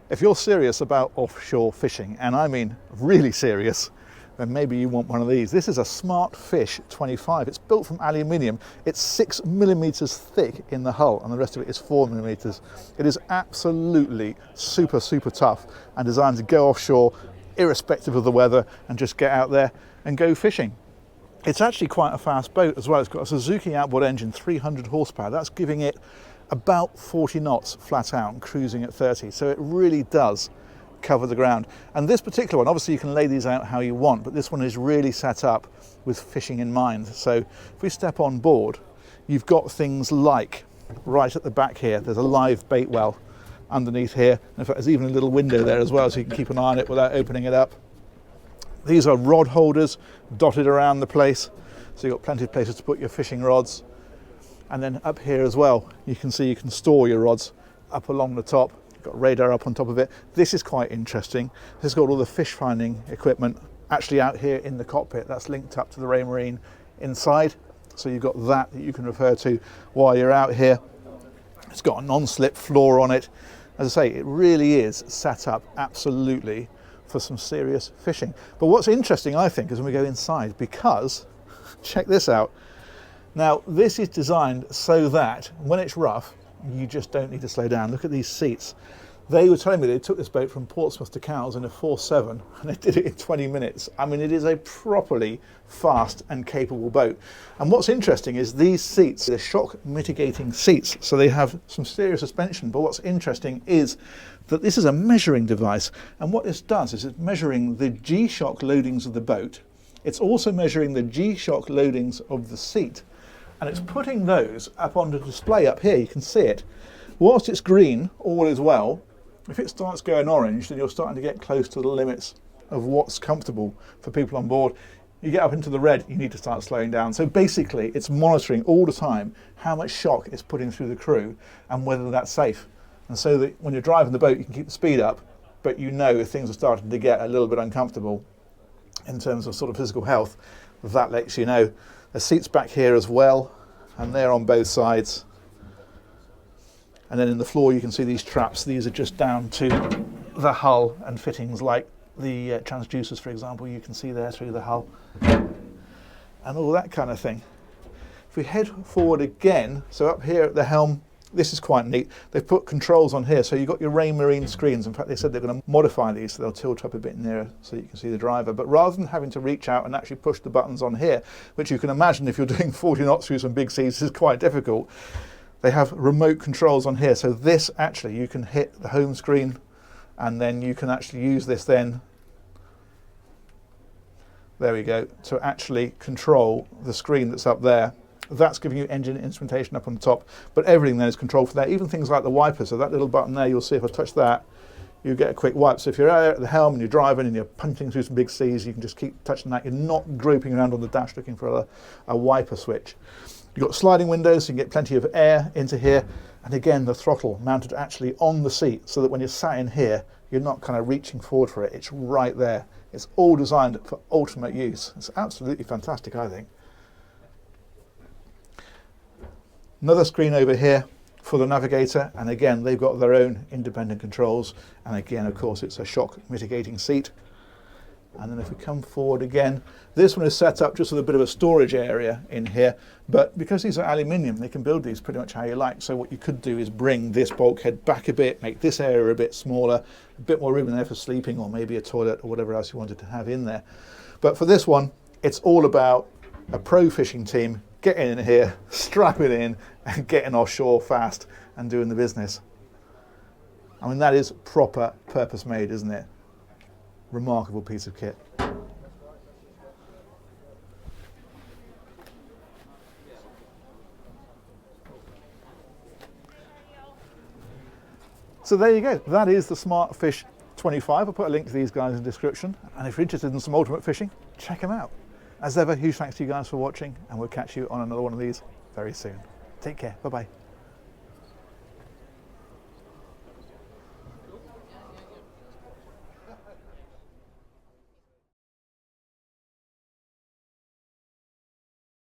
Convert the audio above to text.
If you're serious about offshore fishing, and I mean really serious, then maybe you want one of these. This is a Smartfish 25. It's built from aluminium. It's 6 millimeters thick in the hull, and the rest of it is 4 millimeters. It is absolutely super, super tough and designed to go offshore, irrespective of the weather, and just get out there and go fishing. It's actually quite a fast boat as well. It's got a Suzuki outboard engine, 300 horsepower. That's giving it about 40 knots flat out and cruising at 30. So it really does cover the ground. And this particular one, obviously you can lay these out how you want, but this one is really set up with fishing in mind. So if we step on board, you've got things like, right at the back here, there's a live bait well underneath here. In fact, there's even a little window there as well, so you can keep an eye on it without opening it up. These are rod holders dotted around the place, so you've got plenty of places to put your fishing rods. And then up here as well, you can see you can store your rods up along the top. You've got radar up on top of it. This is quite interesting. This has got all the fish finding equipment actually out here in the cockpit. That's linked up to the Raymarine inside. So you've got that you can refer to while you're out here. It's got a non-slip floor on it. As I say, it really is set up absolutely for some serious fishing. But what's interesting, I think, is when we go inside, because check this out. Now, this is designed so that when it's rough, you just don't need to slow down. Look at these seats. They were telling me they took this boat from Portsmouth to Cowes in a 4.7 and they did it in 20 minutes. I mean, it is a properly fast and capable boat. And what's interesting is these seats, they're shock mitigating seats, so they have some stereo suspension. But what's interesting is that this is a measuring device, and what this does is it's measuring the G-shock loadings of the boat. It's also measuring the G-shock loadings of the seat, and it's putting those up on the display up here. You can see it. Whilst it's green, all is well. If it starts going orange, then you're starting to get close to the limits of what's comfortable for people on board. You get up into the red, you need to start slowing down. So basically, it's monitoring all the time how much shock it's putting through the crew and whether that's safe. And so that when you're driving the boat, you can keep the speed up, but you know if things are starting to get a little bit uncomfortable in terms of sort of physical health, that lets you know. The seats back here as well, and they're on both sides. And then in the floor, you can see these traps. These are just down to the hull and fittings like the transducers, for example, you can see there through the hull and all that kind of thing. If we head forward again, so up here at the helm, this is quite neat. They've put controls on here, so you've got your Raymarine screens. In fact, they said they're going to modify these so they'll tilt up a bit nearer so you can see the driver. But rather than having to reach out and actually push the buttons on here, which you can imagine if you're doing 40 knots through some big seas is quite difficult, they have remote controls on here. So this actually, you can hit the home screen and then you can actually use this then, there we go, to actually control the screen that's up there. That's giving you engine instrumentation up on the top, but everything then is controlled from there, even things like the wiper. So that little button there, you'll see if I touch that, you get a quick wipe. So if you're out at the helm and you're driving and you're punting through some big seas, you can just keep touching that. You're not groping around on the dash looking for a wiper switch. You've got sliding windows, so you can get plenty of air into here. And again, the throttle mounted actually on the seat so that when you're sat in here, you're not kind of reaching forward for it. It's right there. It's all designed for ultimate use. It's absolutely fantastic, I think. Another screen over here for the Navigator, and again they've got their own independent controls, and again of course it's a shock mitigating seat. And then if we come forward again, this one is set up just with a bit of a storage area in here, but because these are aluminium, they can build these pretty much how you like. So what you could do is bring this bulkhead back a bit, make this area a bit smaller, a bit more room in there for sleeping, or maybe a toilet or whatever else you wanted to have in there. But for this one, it's all about a pro fishing team getting in here, strapping in and getting offshore fast and doing the business. I mean, that is proper purpose made, isn't it? Remarkable piece of kit. So there you go. That is the Smartfish 25. I'll put a link to these guys in the description. And if you're interested in some ultimate fishing, check them out. As ever, huge thanks to you guys for watching, and we'll catch you on another one of these very soon. Take care. Bye-bye.